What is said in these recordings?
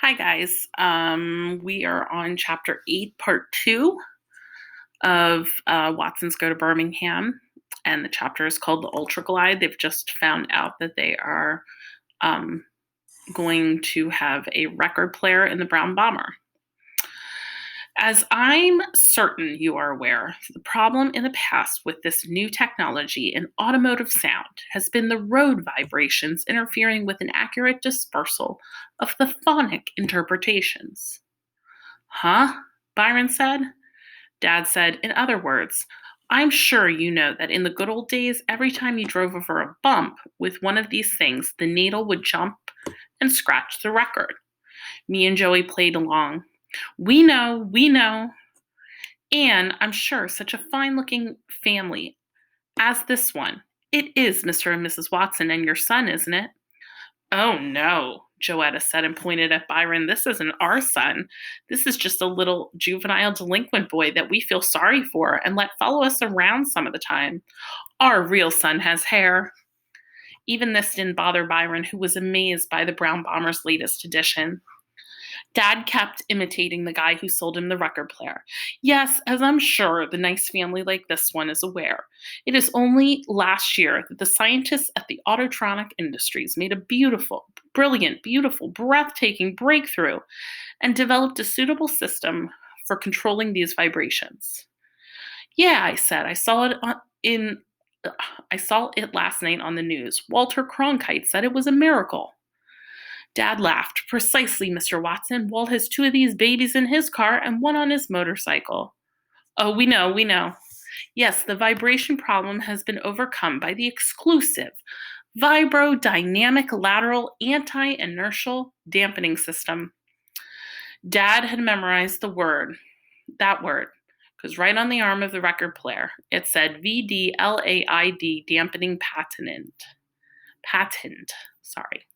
Hi, guys. We are on chapter 8, part 2 of Watson's Go to Birmingham. And the chapter is called The Ultra Glide. They've just found out that they are um, going to have a record player in the Brown Bomber. As I'm certain you are aware, the problem in the past with this new technology in automotive sound has been the road vibrations interfering with an accurate dispersal of the phonic interpretations. Huh? Byron said. Dad said, in other words, I'm sure you know that in the good old days, every time you drove over a bump with one of these things, the needle would jump and scratch the record. Me and Joey played along. We know, we know. And I'm sure such a fine looking family as this one. It is Mr. and Mrs. Watson and your son, isn't it? Oh no, Joetta said and pointed at Byron. This isn't our son. This is just a little juvenile delinquent boy that we feel sorry for and let follow us around some of the time. Our real son has hair. Even this didn't bother Byron, who was amazed by the Brown Bomber's latest edition. Dad kept imitating the guy who sold him the record player. Yes, as I'm sure the nice family like this one is aware, it is only last year that the scientists at the Autotronic Industries made a beautiful, brilliant, beautiful, breathtaking breakthrough and developed a suitable system for controlling these vibrations. Yeah, I said, I saw it last night on the news. Walter Cronkite said it was a miracle. Dad laughed. Precisely, Mr. Watson. Walt has two of these babies in his car and one on his motorcycle. Oh, we know, we know. Yes, the vibration problem has been overcome by the exclusive vibrodynamic lateral anti-inertial dampening system. Dad had memorized that word, because right on the arm of the record player, it said VDLAID dampening patent. Sorry.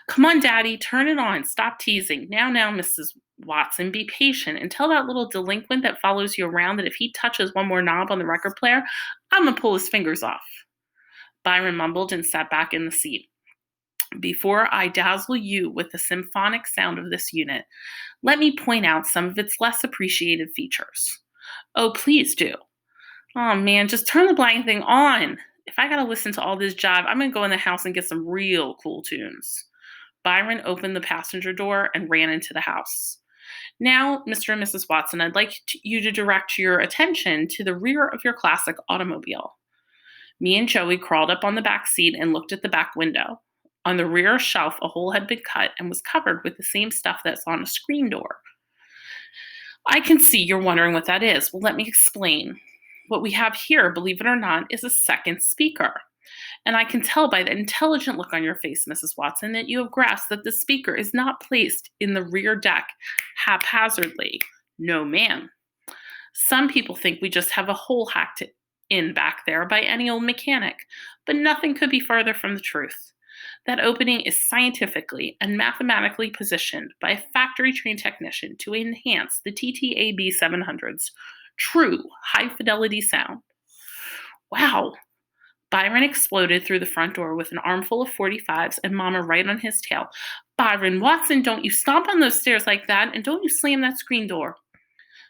Come on, Daddy, turn it on. Stop teasing. Now, Mrs. Watson, be patient and tell that little delinquent that follows you around that if he touches one more knob on the record player, I'm going to pull his fingers off. Byron mumbled and sat back in the seat. Before I dazzle you with the symphonic sound of this unit, let me point out some of its less appreciated features. Oh, please do. Oh, man, just turn the blank thing on. If I got to listen to all this jive, I'm going to go in the house and get some real cool tunes. Byron opened the passenger door and ran into the house. Now, Mr. and Mrs. Watson, I'd like you to direct your attention to the rear of your classic automobile. Me and Joey crawled up on the back seat and looked at the back window. On the rear shelf, a hole had been cut and was covered with the same stuff that's on a screen door. I can see you're wondering what that is. Well, let me explain. What we have here, believe it or not, is a second speaker. And I can tell by the intelligent look on your face, Mrs. Watson, that you have grasped that the speaker is not placed in the rear deck haphazardly. No, ma'am. Some people think we just have a hole hacked in back there by any old mechanic, but nothing could be farther from the truth. That opening is scientifically and mathematically positioned by a factory-trained technician to enhance the TTAB 700's true high-fidelity sound. Wow. Byron exploded through the front door with an armful of 45s and Mama right on his tail. Byron Watson, don't you stomp on those stairs like that, and don't you slam that screen door.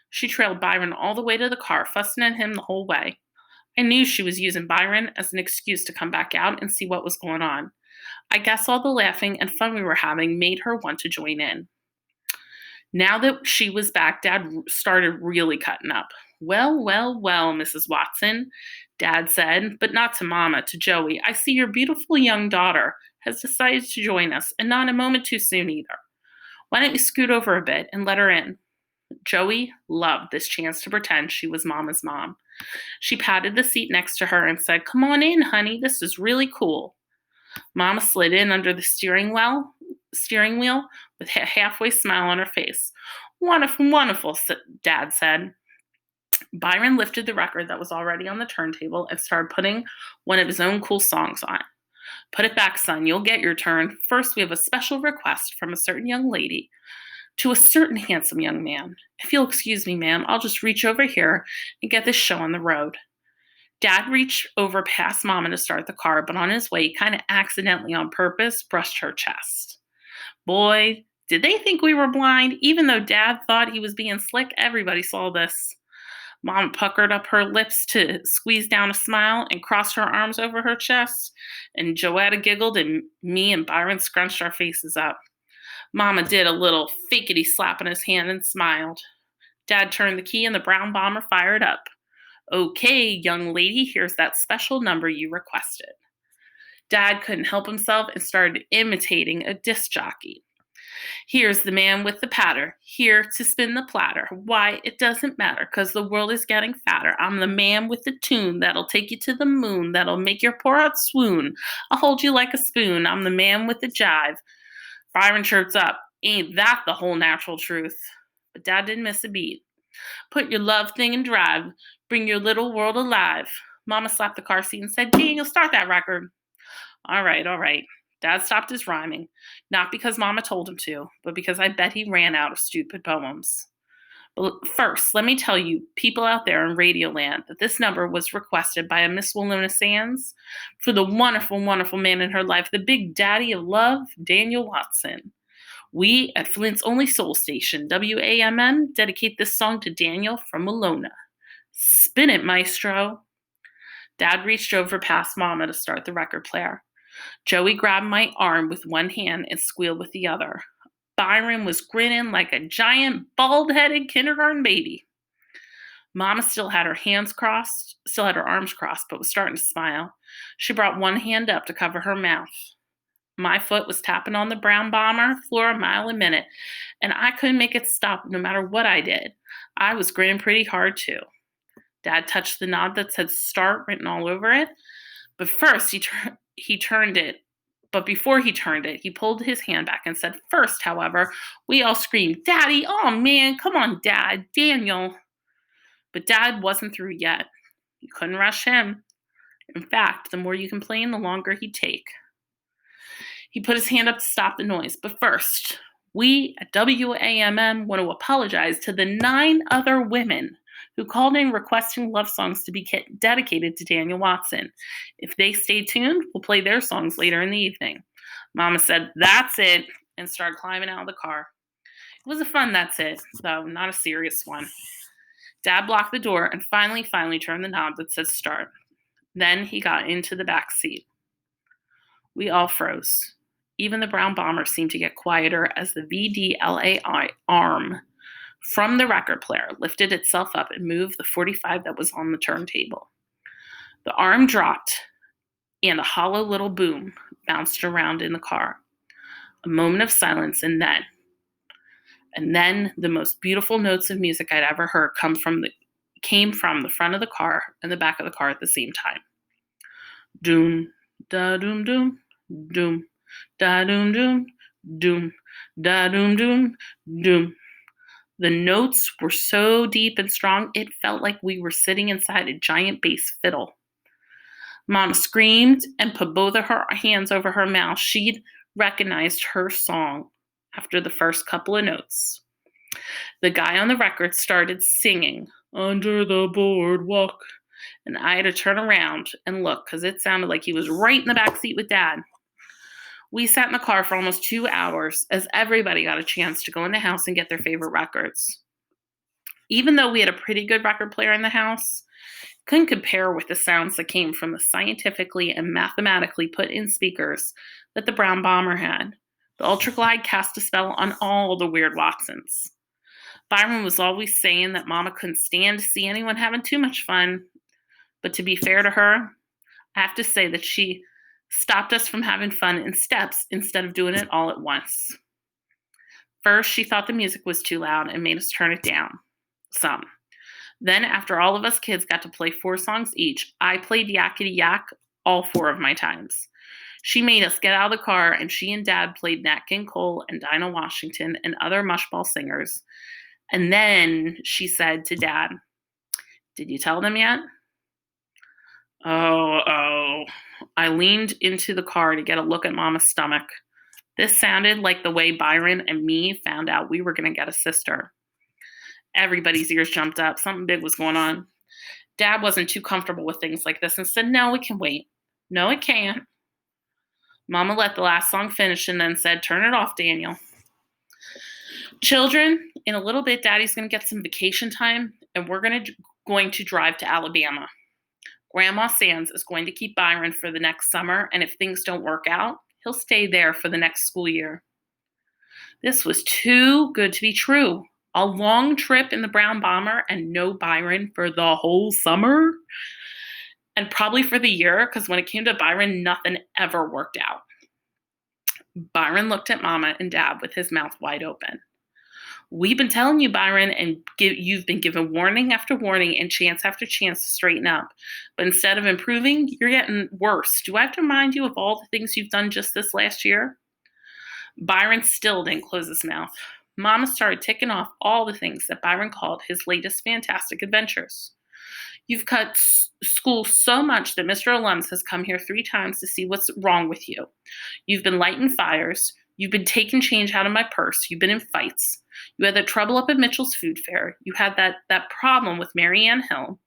She trailed Byron all the way to the car, fussing at him the whole way. I knew she was using Byron as an excuse to come back out and see what was going on. I guess all the laughing and fun we were having made her want to join in. Now that she was back, Dad started really cutting up. Well, Mrs. Watson, Dad said, but not to Mama, to Joey. I see your beautiful young daughter has decided to join us, and not a moment too soon either. Why don't you scoot over a bit and let her in? Joey loved this chance to pretend she was Mama's mom. She patted the seat next to her and said, Come on in, honey, this is really cool. Mama slid in under the steering wheel with a halfway smile on her face. Wonderful, Dad said. Byron lifted the record that was already on the turntable and started putting one of his own cool songs on. Put it back, son. You'll get your turn. First, we have a special request from a certain young lady to a certain handsome young man. If you'll excuse me, ma'am, I'll just reach over here and get this show on the road. Dad reached over past Mama to start the car, but on his way, he kind of accidentally on purpose brushed her chest. Boy, Did they think we were blind? Even though Dad thought he was being slick, everybody saw this. Mom puckered up her lips to squeeze down a smile and crossed her arms over her chest. And Joetta giggled, and me and Byron scrunched our faces up. Mama did a little fakety slap in his hand and smiled. Dad turned the key and the brown bomber fired up. Okay, young lady, here's that special number you requested. Dad couldn't help himself and started imitating a disc jockey. Here's the man with the patter, here to spin the platter. Why, it doesn't matter, 'cause the world is getting fatter. I'm the man with the tune that'll take you to the moon, that'll make your poor heart swoon. I'll hold you like a spoon. I'm the man with the jive. Byron chirps up. Ain't that the whole natural truth? But Dad didn't miss a beat. Put your love thing and drive. Bring your little world alive. Mama slapped the car seat and said, Daniel, start that record. All right, all right. Dad stopped his rhyming, not because Mama told him to, but because I bet he ran out of stupid poems. But first, let me tell you, people out there in Radioland, that this number was requested by a Miss Walona Sands for the wonderful, wonderful man in her life, the big daddy of love, Daniel Watson. We at Flint's only soul station, WAMN, dedicate this song to Daniel from Walona. Spin it, maestro. Dad reached over past Mama to start the record player. Joey grabbed my arm with one hand and squealed with the other. Byron was grinning like a giant, bald-headed kindergarten baby. Mama still had her arms crossed, but was starting to smile. She brought one hand up to cover her mouth. My foot was tapping on the brown bomber floor a mile a minute, and I couldn't make it stop no matter what I did. I was grinning pretty hard, too. Dad touched the knob that said start written all over it, but first he turned it. But before he turned it, he pulled his hand back and said, first, however, we all screamed, Daddy, oh man, come on, Dad, Daniel. But Dad wasn't through yet. You couldn't rush him. In fact, the more you complain, the longer he'd take. He put his hand up to stop the noise. But first, we at WAMM want to apologize to the 9 other women who called in requesting love songs to be dedicated to Daniel Watson. If they stay tuned, we'll play their songs later in the evening. Mama said, that's it, and started climbing out of the car. It was a fun that's it, though, not a serious one. Dad blocked the door and finally turned the knob that said start. Then he got into the back seat. We all froze. Even the brown bomber seemed to get quieter as the VDLAI arm from the record player lifted itself up and moved the 45 that was on the turntable. The arm dropped, and a hollow little boom bounced around in the car. A moment of silence, and then the most beautiful notes of music I'd ever heard came from the front of the car and the back of the car at the same time. Doom, da doom doom, doom, da doom doom, doom, da doom doom, doom. The notes were so deep and strong, it felt like we were sitting inside a giant bass fiddle. Mama screamed and put both of her hands over her mouth. She'd recognized her song after the first couple of notes. The guy on the record started singing, Under the Boardwalk, and I had to turn around and look because it sounded like he was right in the back seat with Dad. We sat in the car for almost 2 hours as everybody got a chance to go in the house and get their favorite records. Even though we had a pretty good record player in the house, couldn't compare with the sounds that came from the scientifically and mathematically put in speakers that the brown bomber had. The Ultra Glide cast a spell on all the weird Watsons. Byron was always saying that Mama couldn't stand to see anyone having too much fun, but to be fair to her, I have to say that she stopped us from having fun in steps instead of doing it all at once. First, she thought the music was too loud and made us turn it down some. Then, after all of us kids got to play 4 songs each, I played Yakety Yak all 4 of my times. She made us get out of the car, and she and Dad played Nat King Cole and Dinah Washington and other mushball singers. And then she said to Dad, Did you tell them yet? Oh. I leaned into the car to get a look at Mama's stomach. This sounded like the way Byron and me found out we were going to get a sister. Everybody's ears jumped up. Something big was going on. Dad wasn't too comfortable with things like this and said, No, it can wait. No, it can't. Mama let the last song finish and then said, Turn it off, Daniel. Children, in a little bit, Daddy's going to get some vacation time, and we're going to drive to Alabama. Grandma Sands is going to keep Byron for the next summer, and if things don't work out, he'll stay there for the next school year. This was too good to be true. A long trip in the brown bomber and no Byron for the whole summer? And probably for the year, because when it came to Byron, nothing ever worked out. Byron looked at Mama and Dad with his mouth wide open. We've been telling you, Byron, and you've been given warning after warning and chance after chance to straighten up. But instead of improving, you're getting worse. Do I have to remind you of all the things you've done just this last year? Byron still didn't close his mouth. Mama started ticking off all the things that Byron called his latest fantastic adventures. You've cut school so much that Mr. Alums has come here 3 times to see what's wrong with you. You've been lighting fires. You've been taking change out of my purse. You've been in fights. You had that trouble up at Mitchell's Food Fair. You had that problem with Mary Ann Hill.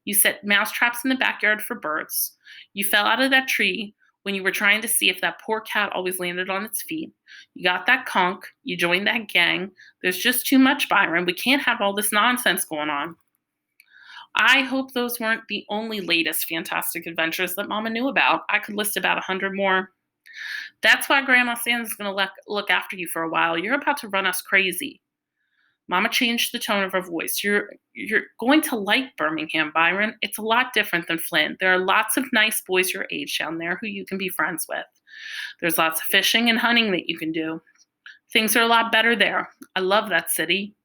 You set mouse traps in the backyard for birds. You fell out of that tree when you were trying to see if that poor cat always landed on its feet. You got that conch. You joined that gang. There's just too much, Byron. We can't have all this nonsense going on. I hope those weren't the only latest fantastic adventures that Mama knew about. I could list about 100 more. That's why Grandma Sands is going to look after you for a while. You're about to run us crazy. Mama changed the tone of her voice. You're going to like Birmingham, Byron. It's a lot different than Flint. There are lots of nice boys your age down there who you can be friends with. There's lots of fishing and hunting that you can do. Things are a lot better there. I love that city.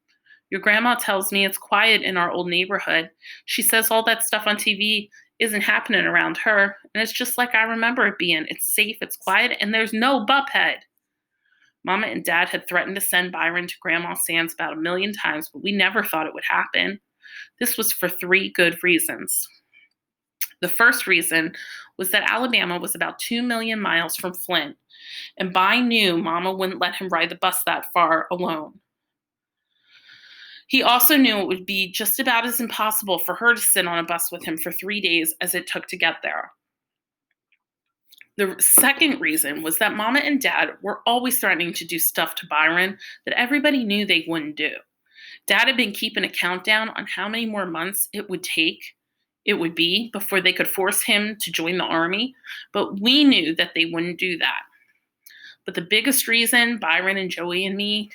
Your grandma tells me it's quiet in our old neighborhood. She says all that stuff on TV isn't happening around her, and it's just like I remember it being. It's safe, it's quiet, and there's no buphead. Mama and Dad had threatened to send Byron to Grandma Sands about 1,000,000 times, but we never thought it would happen. This was for 3 good reasons. The first reason was that Alabama was about 2 million miles from Flint, and By knew Mama wouldn't let him ride the bus that far alone. He also knew it would be just about as impossible for her to sit on a bus with him for 3 days as it took to get there. The second reason was that Mama and Dad were always threatening to do stuff to Byron that everybody knew they wouldn't do. Dad had been keeping a countdown on how many more months it would be before they could force him to join the army, but we knew that they wouldn't do that. But the biggest reason Byron and Joey and me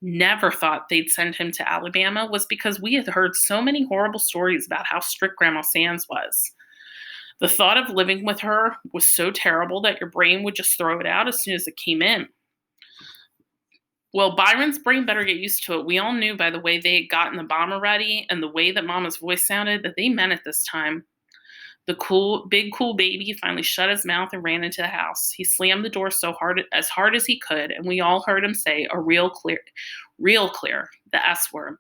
never thought they'd send him to Alabama was because we had heard so many horrible stories about how strict Grandma Sands was. The thought of living with her was so terrible that your brain would just throw it out as soon as it came in. Well, Byron's brain better get used to it. We all knew by the way they had gotten the bomber ready and the way that Mama's voice sounded that they meant it this time. The big cool baby finally shut his mouth and ran into the house. He slammed the door as hard as he could, and we all heard him say a real clear, the S word.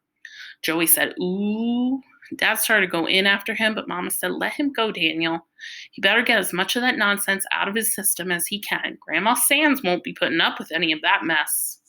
Joey said, "Ooh." Dad started to go in after him, but Mama said, "Let him go, Daniel. He better get as much of that nonsense out of his system as he can. Grandma Sands won't be putting up with any of that mess."